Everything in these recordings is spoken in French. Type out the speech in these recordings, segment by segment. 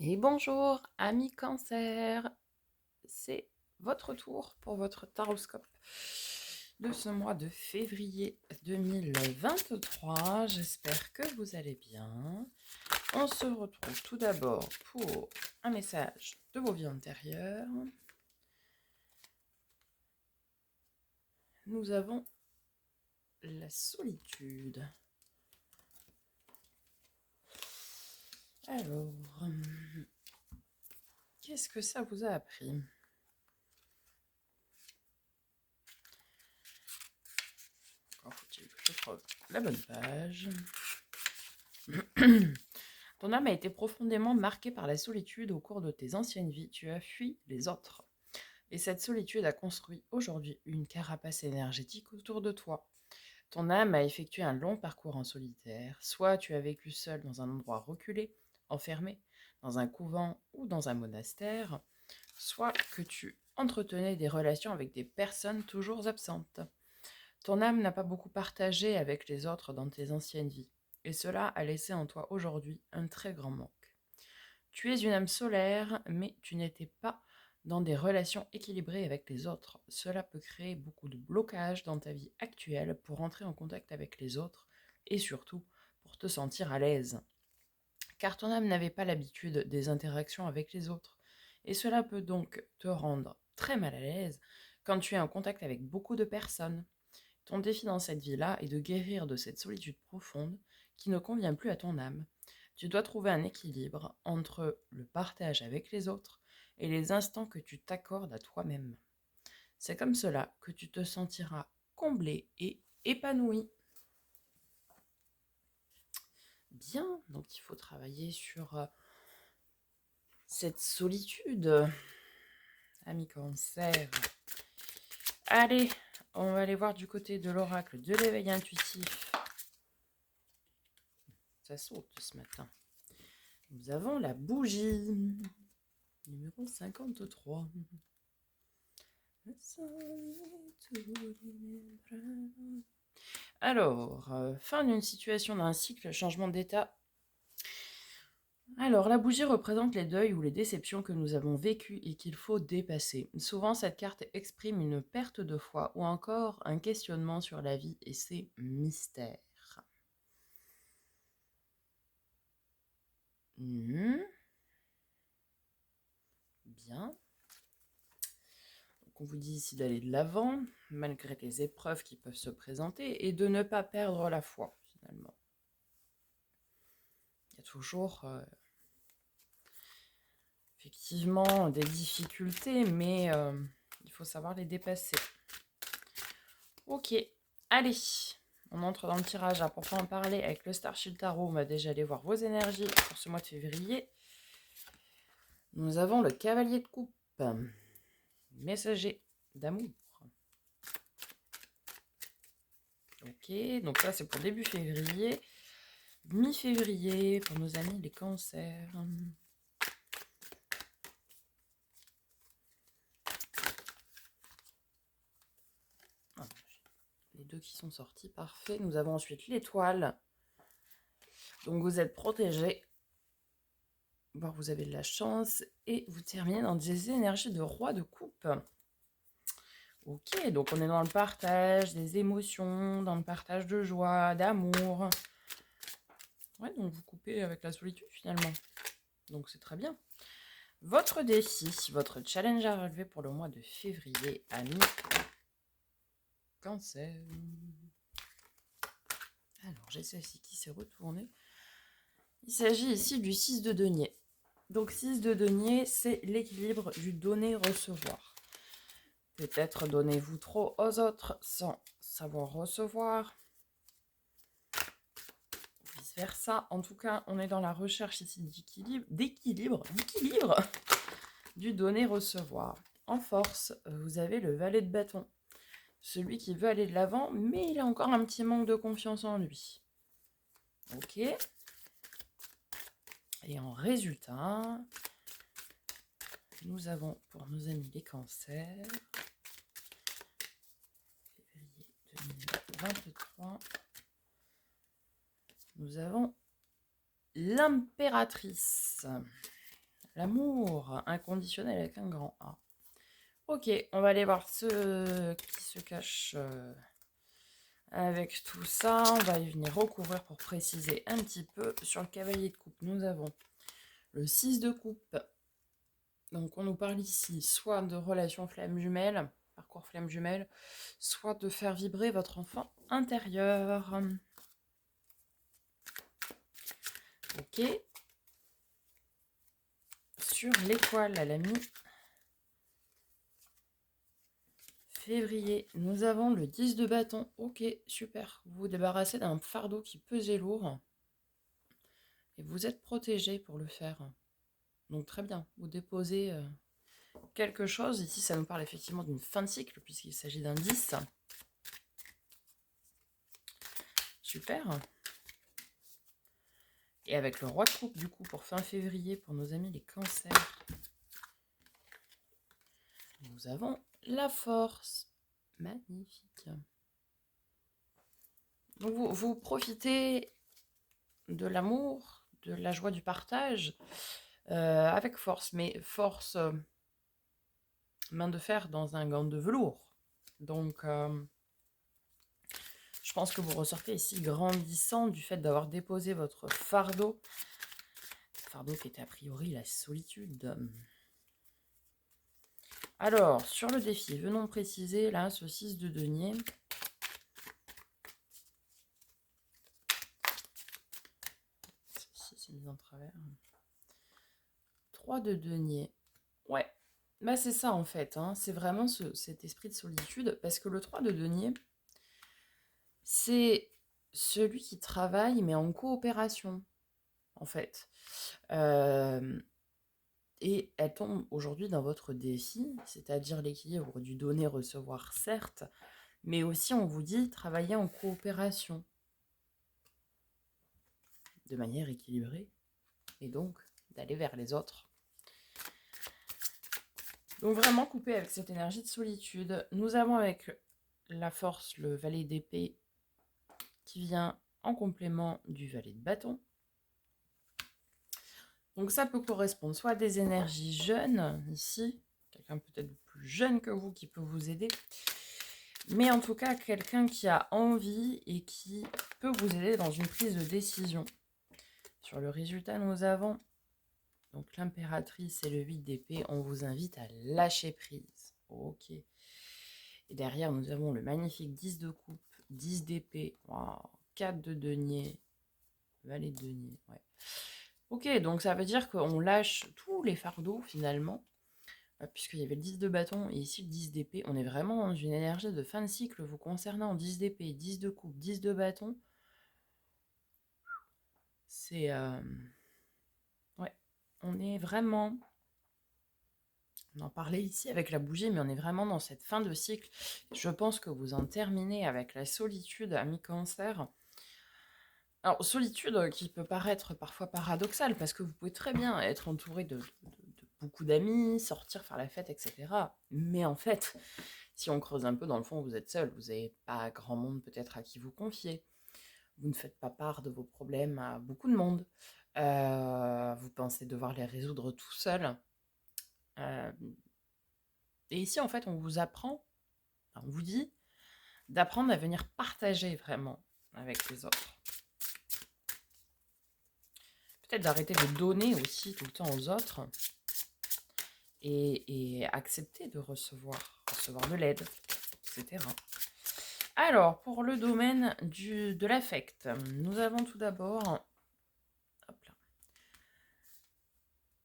Et bonjour, amis Cancer, c'est votre tour pour votre taroscope de ce mois de février 2023. J'espère que vous allez bien. On se retrouve tout d'abord pour un message de vos vies antérieures. Nous avons la solitude. Alors, qu'est-ce que ça vous a appris ? Encore faut-il que je trouve la bonne page. Ton âme a été profondément marquée par la solitude au cours de tes anciennes vies. Tu as fui les autres. Et cette solitude a construit aujourd'hui une carapace énergétique autour de toi. Ton âme a effectué un long parcours en solitaire. Soit tu as vécu seul dans un endroit reculé, enfermé, dans un couvent ou dans un monastère, soit que tu entretenais des relations avec des personnes toujours absentes. Ton âme n'a pas beaucoup partagé avec les autres dans tes anciennes vies, et cela a laissé en toi aujourd'hui un très grand manque. Tu es une âme solaire, mais tu n'étais pas dans des relations équilibrées avec les autres. Cela peut créer beaucoup de blocages dans ta vie actuelle pour entrer en contact avec les autres et surtout pour te sentir à l'aise. Car ton âme n'avait pas l'habitude des interactions avec les autres. Et cela peut donc te rendre très mal à l'aise quand tu es en contact avec beaucoup de personnes. Ton défi dans cette vie-là est de guérir de cette solitude profonde qui ne convient plus à ton âme. Tu dois trouver un équilibre entre le partage avec les autres et les instants que tu t'accordes à toi-même. C'est comme cela que tu te sentiras comblé et épanoui. Bien, donc il faut travailler sur cette solitude, ami Cancer. Allez, on va aller voir du côté de l'oracle de l'éveil intuitif. Ça saute ce matin. Nous avons la bougie, numéro 53. Alors, fin d'une situation, d'un cycle, changement d'état. Alors, la bougie représente les deuils ou les déceptions que nous avons vécues et qu'il faut dépasser. Souvent, cette carte exprime une perte de foi ou encore un questionnement sur la vie et ses mystères. Bien. Donc, on vous dit ici d'aller de l'avant, malgré les épreuves qui peuvent se présenter, et de ne pas perdre la foi, finalement. Il y a toujours effectivement des difficultés, mais il faut savoir les dépasser. Ok, allez, on entre dans le tirage à proprement parler avec le Starship Tarot. On va déjà aller voir vos énergies pour ce mois de février. Nous avons le Cavalier de Coupe, messager d'amour. Ok, donc ça c'est pour début février. Mi-février pour nos amis les cancers. Les deux qui sont sortis, parfait. Nous avons ensuite l'étoile. Donc vous êtes protégés. Bon, vous avez de la chance. Et vous terminez dans des énergies de roi de coupe. Ok, donc on est dans le partage des émotions, dans le partage de joie, d'amour. Ouais, donc vous coupez avec la solitude finalement. Donc c'est très bien. Votre défi, votre challenge à relever pour le mois de février, amis Cancer. Alors, j'ai celle-ci qui s'est retournée. Il s'agit ici du 6 de denier. Donc 6 de denier, c'est l'équilibre du donner-recevoir. Peut-être donnez-vous trop aux autres sans savoir recevoir. Vice-versa. En tout cas, on est dans la recherche ici d'équilibre du donner-recevoir. En force, vous avez le valet de bâton. Celui qui veut aller de l'avant, mais il a encore un petit manque de confiance en lui. Ok. Et en résultat, nous avons pour nos amis les cancers, février 2023, nous avons l'impératrice. L'amour inconditionnel avec un grand A. Ok, on va aller voir ce qui se cache avec tout ça. On va y venir recouvrir pour préciser un petit peu. Sur le cavalier de coupe, nous avons le 6 de coupe. Donc on nous parle ici soit de relation flamme jumelle, parcours flamme jumelle, soit de faire vibrer votre enfant intérieur. Ok. Sur l'étoile à la mi-février, nous avons le 10 de bâton. Ok, super. Vous vous débarrassez d'un fardeau qui pesait lourd. Et vous êtes protégé pour le faire. Donc très bien. Vous déposez quelque chose. Ici, ça nous parle effectivement d'une fin de cycle, puisqu'il s'agit d'un 10. Super. Et avec le roi de coupe, du coup, pour fin février, pour nos amis les cancers, nous avons la force. Magnifique. Donc vous profitez de l'amour, de la joie du partage, avec force. Mais force, main de fer dans un gant de velours. Donc, je pense que vous ressortez ici grandissant du fait d'avoir déposé votre fardeau. Fardeau qui était a priori la solitude. Alors, sur le défi, venons préciser là ce 6 de denier. Ceci, c'est mis en travers. 3 de denier. Ouais, bah c'est ça en fait. Hein. C'est vraiment cet esprit de solitude. Parce que le 3 de denier, c'est celui qui travaille mais en coopération, en fait. Et elle tombe aujourd'hui dans votre défi, c'est-à-dire l'équilibre du donner-recevoir, certes, mais aussi on vous dit travailler en coopération, de manière équilibrée, et donc d'aller vers les autres. Donc vraiment couper avec cette énergie de solitude. Nous avons avec la force le valet d'épée qui vient en complément du valet de bâton. Donc ça peut correspondre soit à des énergies jeunes, ici, quelqu'un peut-être plus jeune que vous qui peut vous aider, mais en tout cas quelqu'un qui a envie et qui peut vous aider dans une prise de décision. Sur le résultat, nous avons donc l'impératrice et le 8 d'épée. On vous invite à lâcher prise. Ok. Et derrière, nous avons le magnifique 10 de coupe, 10 d'épée, wow, 4 de denier, valet de denier, ouais. Ok, donc ça veut dire qu'on lâche tous les fardeaux finalement, puisqu'il y avait le 10 de bâton et ici le 10 d'épée. On est vraiment dans une énergie de fin de cycle vous concernant. 10 d'épée, 10 de coupe, 10 de bâton. C'est... ouais, on est vraiment... On en parlait ici avec la bougie, mais on est vraiment dans cette fin de cycle. Je pense que vous en terminez avec la solitude à mi-cancer. Alors, solitude qui peut paraître parfois paradoxale, parce que vous pouvez très bien être entouré de beaucoup d'amis, sortir, faire la fête, etc. Mais en fait, si on creuse un peu, dans le fond, vous êtes seul. Vous n'avez pas grand monde peut-être à qui vous confier. Vous ne faites pas part de vos problèmes à beaucoup de monde. Vous pensez devoir les résoudre tout seul. Et ici, en fait, on vous apprend, on vous dit d'apprendre à venir partager vraiment avec les autres. Peut-être d'arrêter de donner aussi tout le temps aux autres et accepter de recevoir de l'aide, etc. Alors, pour le domaine de l'affect, nous avons tout d'abord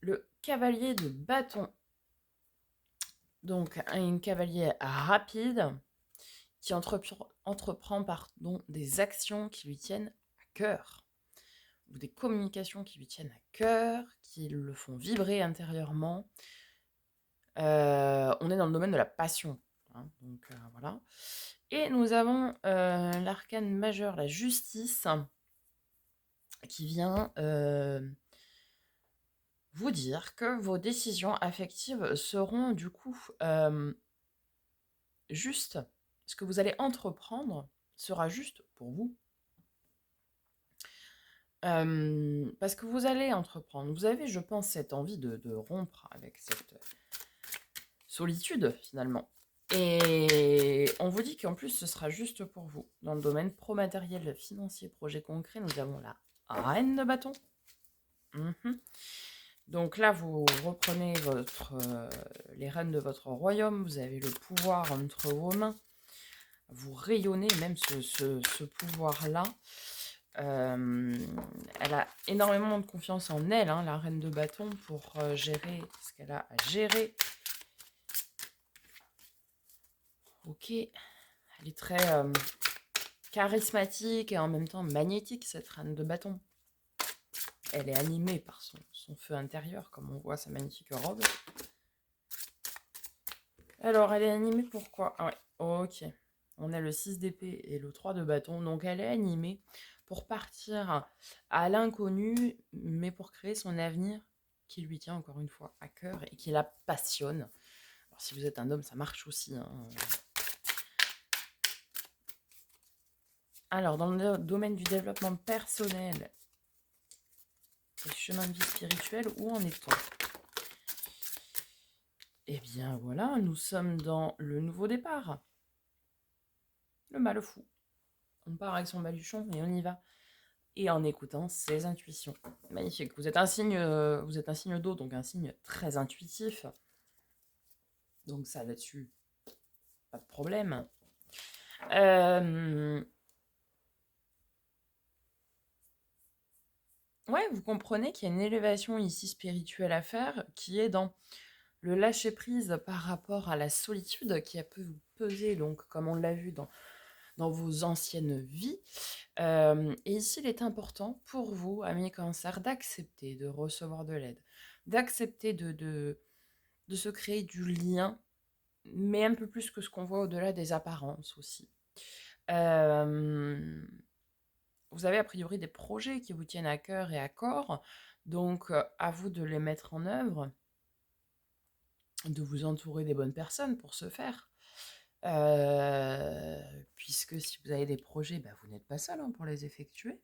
le cavalier de bâton. Donc, un cavalier rapide qui entreprend des actions qui lui tiennent à cœur, ou des communications qui lui tiennent à cœur, qui le font vibrer intérieurement. On est dans le domaine de la passion. Hein, donc voilà. Et nous avons l'arcane majeur, la justice, qui vient vous dire que vos décisions affectives seront du coup justes. Ce que vous allez entreprendre sera juste pour vous. Parce que vous allez entreprendre. Vous avez, je pense, cette envie de rompre avec cette solitude, finalement. Et on vous dit qu'en plus, ce sera juste pour vous. Dans le domaine pro-matériel, financier, projet concret, nous avons la reine de bâton. Mhm. Donc là, vous reprenez les rênes de votre royaume, vous avez le pouvoir entre vos mains, vous rayonnez même ce pouvoir-là. Elle a énormément de confiance en elle, hein, la reine de bâton, pour gérer ce qu'elle a à gérer. Ok, elle est très charismatique et en même temps magnétique, cette reine de bâton. Elle est animée par son feu intérieur, comme on voit sa magnifique robe. Alors, elle est animée pourquoi? Ah ouais, ok. On a le 6 d'épée et le 3 de bâton. Donc, elle est animée pour partir à l'inconnu, mais pour créer son avenir qui lui tient encore une fois à cœur et qui la passionne. Alors, si vous êtes un homme, ça marche aussi, hein. Alors, dans le domaine du développement personnel et chemin de vie spirituel, où en est-on? Eh bien, voilà, nous sommes dans le nouveau départ. Le mal fou. On part avec son baluchon et on y va. Et en écoutant ses intuitions. Magnifique. Vous êtes un signe d'eau, donc un signe très intuitif. Donc ça, là-dessus, pas de problème. Ouais, vous comprenez qu'il y a une élévation ici spirituelle à faire, qui est dans le lâcher-prise par rapport à la solitude qui a pu vous peser, donc comme on l'a vu dans vos anciennes vies. Et ici, il est important pour vous, amis cancer, d'accepter de recevoir de l'aide, d'accepter de se créer du lien, mais un peu plus que ce qu'on voit au-delà des apparences aussi. Euh, Vous avez a priori des projets qui vous tiennent à cœur et à corps, donc à vous de les mettre en œuvre, de vous entourer des bonnes personnes pour ce faire. Puisque si vous avez des projets, bah, vous n'êtes pas seul, hein, pour les effectuer.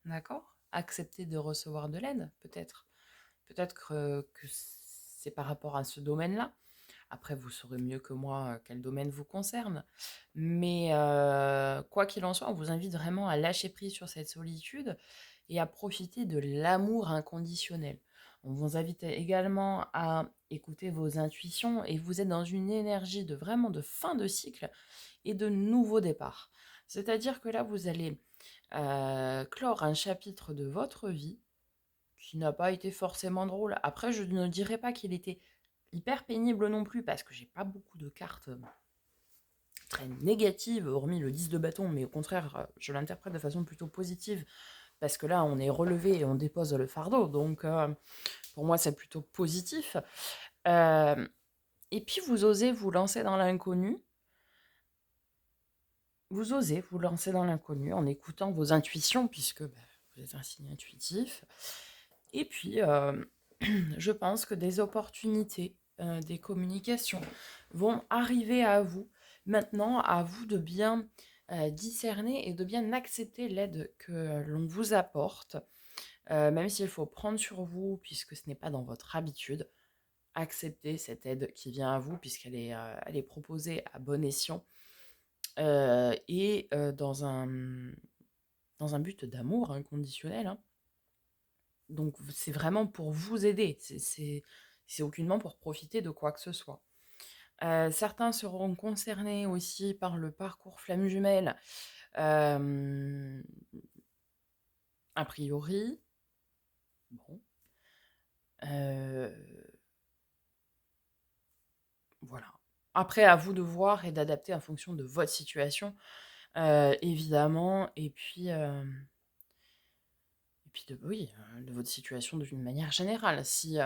D'accord? Acceptez de recevoir de l'aide, peut-être. Peut-être que c'est par rapport à ce domaine-là. Après, vous saurez mieux que moi quel domaine vous concerne. Mais quoi qu'il en soit, on vous invite vraiment à lâcher prise sur cette solitude et à profiter de l'amour inconditionnel. On vous invite également à écouter vos intuitions et vous êtes dans une énergie de vraiment de fin de cycle et de nouveau départ. C'est-à-dire que là, vous allez clore un chapitre de votre vie qui n'a pas été forcément drôle. Après, je ne dirais pas qu'il était hyper pénible non plus, parce que j'ai pas beaucoup de cartes très négatives, hormis le 10 de bâton, mais au contraire, je l'interprète de façon plutôt positive, parce que là, on est relevé et on dépose le fardeau, donc pour moi, c'est plutôt positif. Euh, et puis, vous osez vous lancer dans l'inconnu, vous osez vous lancer dans l'inconnu en écoutant vos intuitions, puisque bah, vous êtes un signe intuitif. Et puis, je pense que des opportunités, des communications vont arriver à vous. Maintenant, à vous de bien discerner et de bien accepter l'aide que l'on vous apporte, même s'il faut prendre sur vous, puisque ce n'est pas dans votre habitude. Acceptez cette aide qui vient à vous, elle est proposée à bon escient et dans un but d'amour inconditionnel, hein. Donc c'est vraiment pour vous aider, c'est aucunement pour profiter de quoi que ce soit. Certains seront concernés aussi par le parcours flamme jumelle, a priori. Bon, heu, voilà. Après, à vous de voir et d'adapter en fonction de votre situation, évidemment, et puis de votre situation d'une manière générale. Si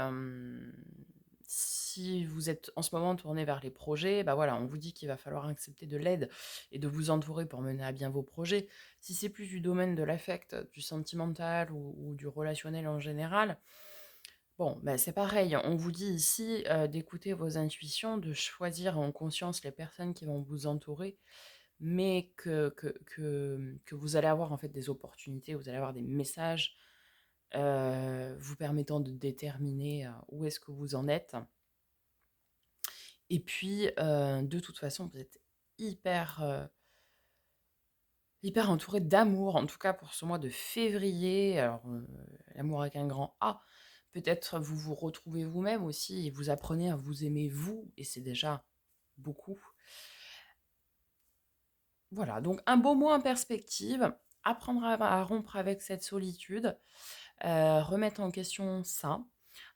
vous êtes en ce moment tourné vers les projets, bah voilà, on vous dit qu'il va falloir accepter de l'aide et de vous entourer pour mener à bien vos projets. Si c'est plus du domaine de l'affect, du sentimental ou du relationnel en général, bon, bah c'est pareil. On vous dit ici d'écouter vos intuitions, de choisir en conscience les personnes qui vont vous entourer, mais que vous allez avoir en fait des opportunités, vous allez avoir des messages vous permettant de déterminer, où est-ce que vous en êtes. Et puis, de toute façon, vous êtes hyper, hyper entouré d'amour, en tout cas pour ce mois de février. Alors, l'amour avec un grand A. Peut-être vous vous retrouvez vous-même aussi et vous apprenez à vous aimer vous et c'est déjà beaucoup. Voilà, donc un beau mois en perspective, apprendre à rompre avec cette solitude, remettre en question ça,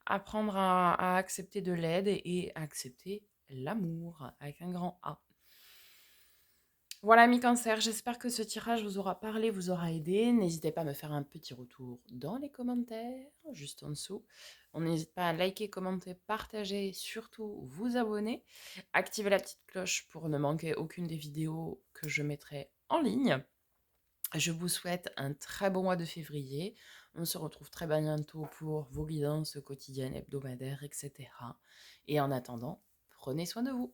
apprendre à accepter de l'aide et à accepter l'amour avec un grand A. Voilà, amis cancer, j'espère que ce tirage vous aura parlé, vous aura aidé. N'hésitez pas à me faire un petit retour dans les commentaires, juste en dessous. On n'hésite pas à liker, commenter, partager, surtout vous abonner. Activez la petite cloche pour ne manquer aucune des vidéos que je mettrai en ligne. Je vous souhaite un très bon mois de février. On se retrouve très bientôt pour vos guidances quotidiennes, hebdomadaires, etc. Et en attendant, prenez soin de vous.